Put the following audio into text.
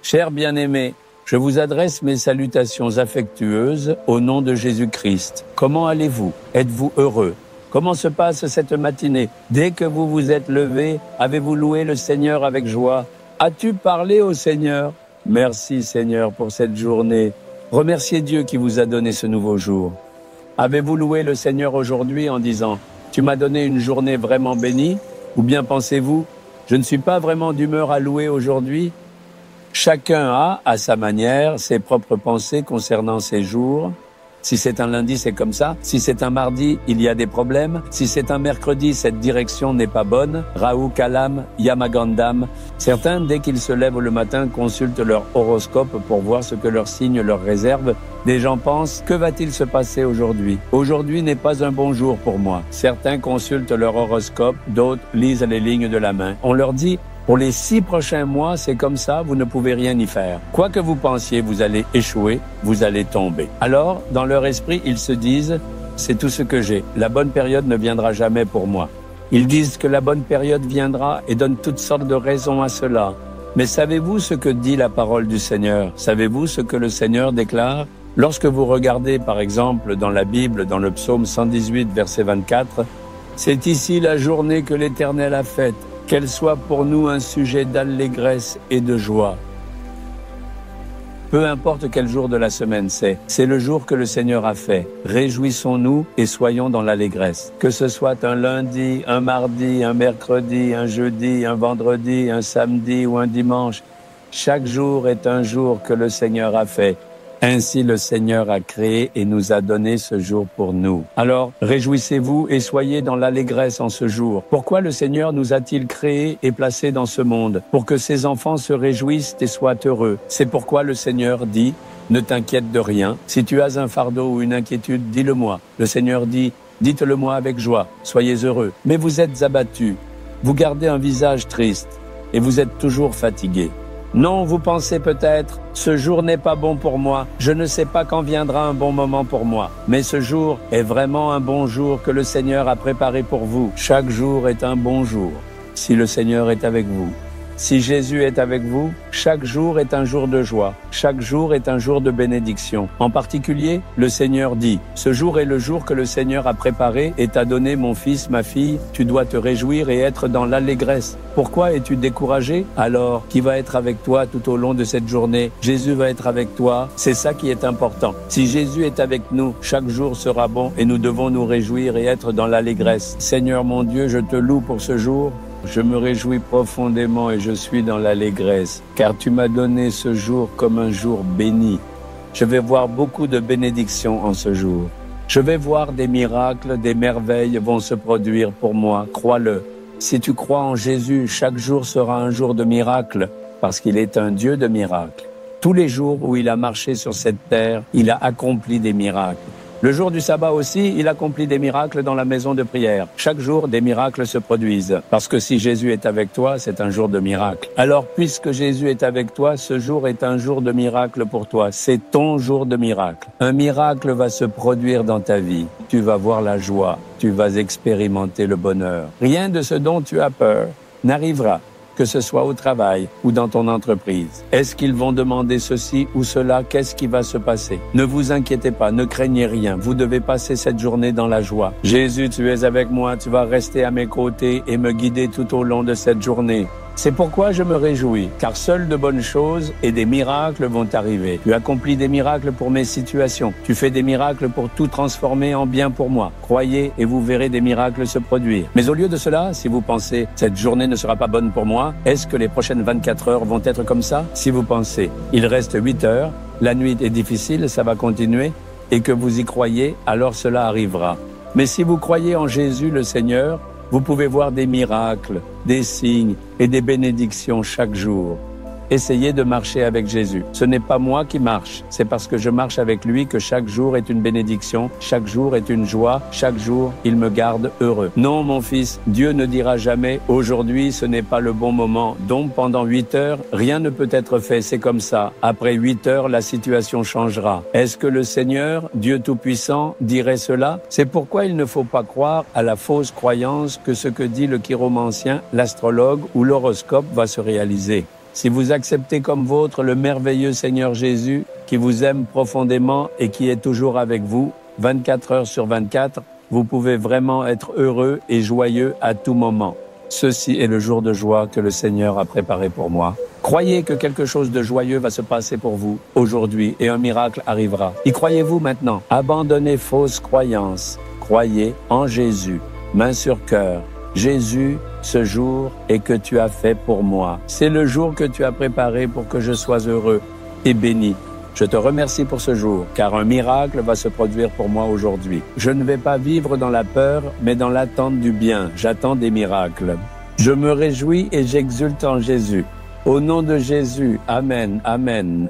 Chers bien-aimés, je vous adresse mes salutations affectueuses au nom de Jésus-Christ. Comment allez-vous? Êtes-vous heureux? Comment se passe cette matinée? Dès que vous vous êtes levé, avez-vous loué le Seigneur avec joie? As-tu parlé au Seigneur? Merci Seigneur pour cette journée. Remerciez Dieu qui vous a donné ce nouveau jour. Avez-vous loué le Seigneur aujourd'hui en disant « Tu m'as donné une journée vraiment bénie » ou bien pensez-vous « Je ne suis pas vraiment d'humeur à louer aujourd'hui » Chacun a, à sa manière, ses propres pensées concernant ces jours. Si c'est un lundi, c'est comme ça. Si c'est un mardi, il y a des problèmes. Si c'est un mercredi, cette direction n'est pas bonne. Rahu Kalam, Yamagandam. Certains, dès qu'ils se lèvent le matin, consultent leur horoscope pour voir ce que leur signe leur réserve. Des gens pensent, que va-t-il se passer aujourd'hui? Aujourd'hui n'est pas un bon jour pour moi. Certains consultent leur horoscope, d'autres lisent les lignes de la main. On leur dit, pour les 6 prochains mois, c'est comme ça, vous ne pouvez rien y faire. Quoi que vous pensiez, vous allez échouer, vous allez tomber. Alors, dans leur esprit, ils se disent, c'est tout ce que j'ai. La bonne période ne viendra jamais pour moi. Ils disent que la bonne période viendra et donnent toutes sortes de raisons à cela. Mais savez-vous ce que dit la parole du Seigneur? Savez-vous ce que le Seigneur déclare? Lorsque vous regardez, par exemple, dans la Bible, dans le psaume 118, verset 24, « C'est ici la journée que l'Éternel a faite. Qu'elle soit pour nous un sujet d'allégresse et de joie. » Peu importe quel jour de la semaine c'est le jour que le Seigneur a fait. Réjouissons-nous et soyons dans l'allégresse. Que ce soit un lundi, un mardi, un mercredi, un jeudi, un vendredi, un samedi ou un dimanche, chaque jour est un jour que le Seigneur a fait. Ainsi le Seigneur a créé et nous a donné ce jour pour nous. Alors, réjouissez-vous et soyez dans l'allégresse en ce jour. Pourquoi le Seigneur nous a-t-il créés et placés dans ce monde? Pour que ses enfants se réjouissent et soient heureux. C'est pourquoi le Seigneur dit, ne t'inquiète de rien. Si tu as un fardeau ou une inquiétude, dis-le-moi. Le Seigneur dit, dites-le-moi avec joie. Soyez heureux. Mais vous êtes abattus. Vous gardez un visage triste et vous êtes toujours fatigués. Non, vous pensez peut-être, ce jour n'est pas bon pour moi, je ne sais pas quand viendra un bon moment pour moi. Mais ce jour est vraiment un bon jour que le Seigneur a préparé pour vous. Chaque jour est un bon jour, si le Seigneur est avec vous. Si Jésus est avec vous, chaque jour est un jour de joie, chaque jour est un jour de bénédiction. En particulier, le Seigneur dit, « Ce jour est le jour que le Seigneur a préparé et t'a donné, mon fils, ma fille, tu dois te réjouir et être dans l'allégresse. Pourquoi es-tu découragé? Alors, qui va être avec toi tout au long de cette journée? Jésus va être avec toi, c'est ça qui est important. Si Jésus est avec nous, chaque jour sera bon et nous devons nous réjouir et être dans l'allégresse. Seigneur mon Dieu, je te loue pour ce jour. Je me réjouis profondément et je suis dans l'allégresse, car tu m'as donné ce jour comme un jour béni. Je vais voir beaucoup de bénédictions en ce jour. Je vais voir des miracles, des merveilles vont se produire pour moi, crois-le. Si tu crois en Jésus, chaque jour sera un jour de miracle, parce qu'il est un Dieu de miracles. Tous les jours où il a marché sur cette terre, il a accompli des miracles. Le jour du sabbat aussi, il accomplit des miracles dans la maison de prière. Chaque jour, des miracles se produisent. Parce que si Jésus est avec toi, c'est un jour de miracle. Alors, puisque Jésus est avec toi, ce jour est un jour de miracle pour toi. C'est ton jour de miracle. Un miracle va se produire dans ta vie. Tu vas voir la joie. Tu vas expérimenter le bonheur. Rien de ce dont tu as peur n'arrivera, que ce soit au travail ou dans ton entreprise. Est-ce qu'ils vont demander ceci ou cela? Qu'est-ce qui va se passer? Ne vous inquiétez pas, ne craignez rien. Vous devez passer cette journée dans la joie. Jésus, tu es avec moi, tu vas rester à mes côtés et me guider tout au long de cette journée. C'est pourquoi je me réjouis, car seules de bonnes choses et des miracles vont arriver. Tu accomplis des miracles pour mes situations. Tu fais des miracles pour tout transformer en bien pour moi. Croyez et vous verrez des miracles se produire. Mais au lieu de cela, si vous pensez, cette journée ne sera pas bonne pour moi, est-ce que les prochaines 24 heures vont être comme ça? Si vous pensez, il reste 8 heures, la nuit est difficile, ça va continuer, et que vous y croyez, alors cela arrivera. Mais si vous croyez en Jésus le Seigneur, vous pouvez voir des miracles, des signes et des bénédictions chaque jour. Essayez de marcher avec Jésus. Ce n'est pas moi qui marche, c'est parce que je marche avec lui que chaque jour est une bénédiction, chaque jour est une joie, chaque jour il me garde heureux. Non, mon fils, Dieu ne dira jamais « aujourd'hui ce n'est pas le bon moment ». Donc pendant 8 heures, rien ne peut être fait, c'est comme ça. Après 8 heures, la situation changera. Est-ce que le Seigneur, Dieu Tout-Puissant, dirait cela? C'est pourquoi il ne faut pas croire à la fausse croyance que ce que dit le chiromancien, l'astrologue ou l'horoscope va se réaliser. Si vous acceptez comme vôtre le merveilleux Seigneur Jésus, qui vous aime profondément et qui est toujours avec vous, 24 heures sur 24, vous pouvez vraiment être heureux et joyeux à tout moment. Ceci est le jour de joie que le Seigneur a préparé pour moi. Croyez que quelque chose de joyeux va se passer pour vous aujourd'hui et un miracle arrivera. Y croyez-vous maintenant? Abandonnez fausses croyances. Croyez en Jésus. Main sur cœur. Jésus, ce jour est que tu as fait pour moi. C'est le jour que tu as préparé pour que je sois heureux et béni. Je te remercie pour ce jour, car un miracle va se produire pour moi aujourd'hui. Je ne vais pas vivre dans la peur, mais dans l'attente du bien. J'attends des miracles. Je me réjouis et j'exulte en Jésus. Au nom de Jésus, Amen, Amen.